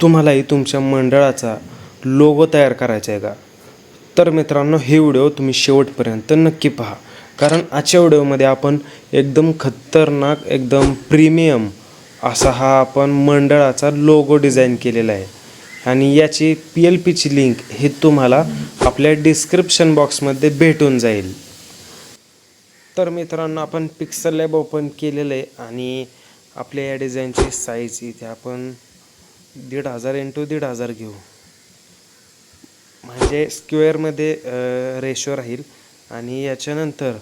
तुम्हालाही तुमच्या मंडळाचा लोगो तयार करायचा आहे का? तर मित्रांनो, हे व्हिडिओ तुम्ही शेवटपर्यंत नक्की पहा, कारण आजच्या व्हिडिओमध्ये आपण एकदम खतरनाक, एकदम प्रीमियम असा हा आपण मंडळाचा लोगो डिझाईन केलेला आहे. आणि याची PLPची लिंक हे तुम्हाला आपल्या डिस्क्रिप्शन बॉक्समध्ये भेटून जाईल. तर मित्रांनो, आपण पिक्सल लॅब ओपन केलेलं आहे आणि आपल्या या डिझाईनची साईज इथे आपण 1,500 × 1,500 घेऊ, म्हणजे स्क्वेअरमध्ये रेशो राहील. आणि याच्यानंतर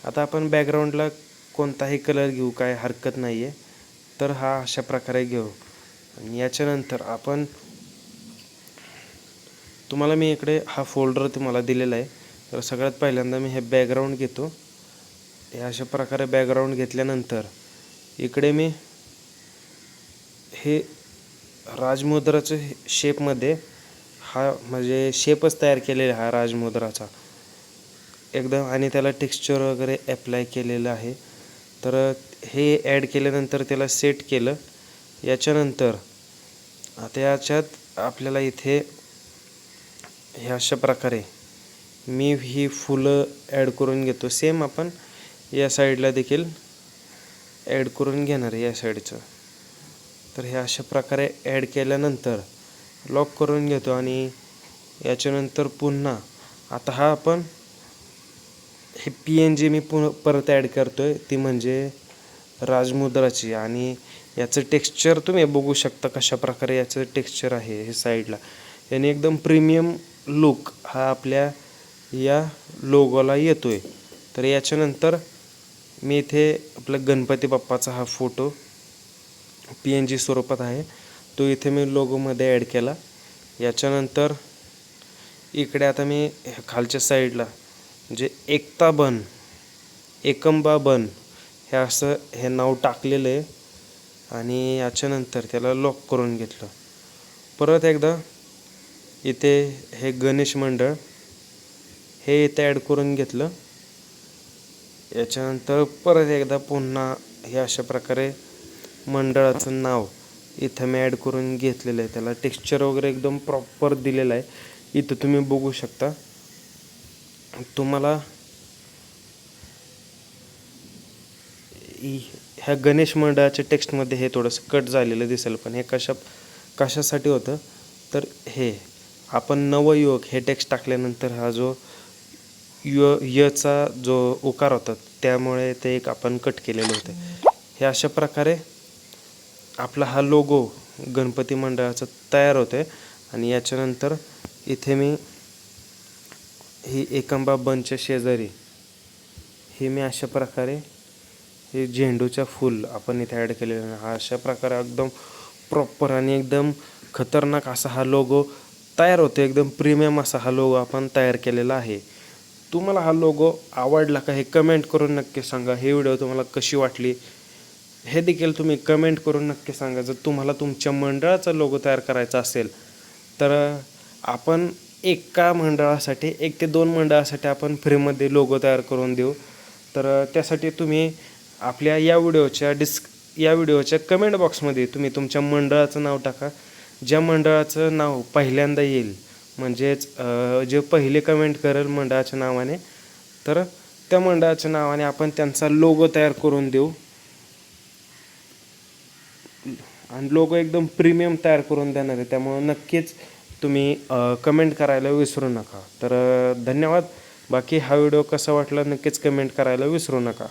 आता आपण बॅकग्राऊंडला कोणताही कलर घेऊ, काय हरकत नाही आहे. तर हा अशा प्रकारे घेऊ. आणि याच्यानंतर आपण तुम्हाला मी इकडे हा फोल्डर तुम्हाला दिलेला आहे. तर सगळ्यात पहिल्यांदा मी हे बॅकग्राऊंड घेतो. हे अशा प्रकारे बॅकग्राऊंड घेतल्यानंतर इकडे मी हे राजमुद्राच्या शेपमध्ये हा म्हणजे शेपच तयार केलेला हा राजमुद्राचा एकदम, आणि त्याला टेक्स्चर वगैरे ॲप्लाय केलेलं आहे. तर हे ॲड केल्यानंतर त्याला सेट केलं. याच्यानंतर आता याच्यात आपल्याला इथे हे अशा प्रकारे मी ही फुलं ॲड करून घेतो. सेम आपण या साईडला देखील ॲड करून घेणार आहे या साईडचं. तर हे अशा प्रकारे ॲड केल्यानंतर लॉक करून घेतो. आणि याच्यानंतर पुन्हा आता हा आपण हे PNG मी परत ॲड करतो आहे, ती म्हणजे राजमुद्राची. आणि याचं टेक्स्चर तुम्ही बघू शकता कशा प्रकारे याचं टेक्स्चर आहे हे साईडला. याने एकदम प्रीमियम लुक हा आपल्या या लोगोला येतो आहे. तर याच्यानंतर मी इथे आपलं गणपती बाप्पाचा हा फोटो PNG स्वरूपात आहे, तो इथे मी लोगोमध्ये ॲड केला. याच्यानंतर इकडे आता मी खालच्या साईडला जे एकंबा बन हे असं हे नाव टाकलेलं आहे. आणि याच्यानंतर त्याला लॉक करून घेतलं. परत एकदा इथे हे गणेश मंडळ हे इथे ॲड करून घेतलं. याच्यानंतर परत एकदा पुन्हा हे अशा प्रकारे मंडळाचं नाव इथं मी ॲड करून घेतलेलं आहे. त्याला टेक्स्चर वगैरे एकदम प्रॉपर दिलेलं आहे. इथं तुम्ही बघू शकता. तुम्हाला ह्या गणेश मंडळाच्या टेक्स्टमध्ये हे थोडंसं कट झालेलं दिसेल, पण हे कशासाठी होतं तर हे आपण नवयुवक हे टेक्स्ट टाकल्यानंतर हा जो यचा जो उकार होता त्यामुळे ते एक आपण कट केलेलं होतं. हे अशा प्रकारे आपला हा लोगो गणपती मंडळाचा तयार होतो आहे. आणि याच्यानंतर इथे मी ही एकंबा बनच्या शेजारी हे मी अशा प्रकारे हे झेंडूच्या फूल आपण इथे ॲड केलेलं आहे. हा अशा प्रकारे एकदम प्रॉपर आणि एकदम खतरनाक असा हा लोगो तयार होतो. एकदम प्रीमियम असा हा लोगो आपण तयार केलेला आहे. तुम्हाला हा लोगो आवडला का हे कमेंट करून नक्की सांगा. ही व्हिडिओ तुम्हाला कशी वाटली हे देखील तुम्ही कमेंट करून नक्की सांगा. जर तुम्हाला तुमच्या मंडळाचा लोगो तयार करायचा असेल तर आपण एका मंडळासाठी 1 ते 2 मंडळासाठी आपण फ्रीमध्ये लोगो तयार करून देऊ. तर त्यासाठी तुम्ही आपल्या या व्हिडिओच्या कमेंट बॉक्समध्ये तुम्ही तुमच्या मंडळाचं नाव टाका. ज्या मंडळाचं नाव पहिल्यांदा येईल, म्हणजेच जे पहिले कमेंट करेल मंडळाच्या नावाने, तर त्या मंडळाच्या नावाने आपण त्यांचा लोगो तयार करून देऊ. आणि लोगो एकदम प्रीमियम तयार करून देणार आहे. त्यामुळं नक्कीच तुम्ही कमेंट करायला विसरू नका. तर धन्यवाद. बाकी हा व्हिडिओ कसा वाटला नक्कीच कमेंट करायला विसरू नका.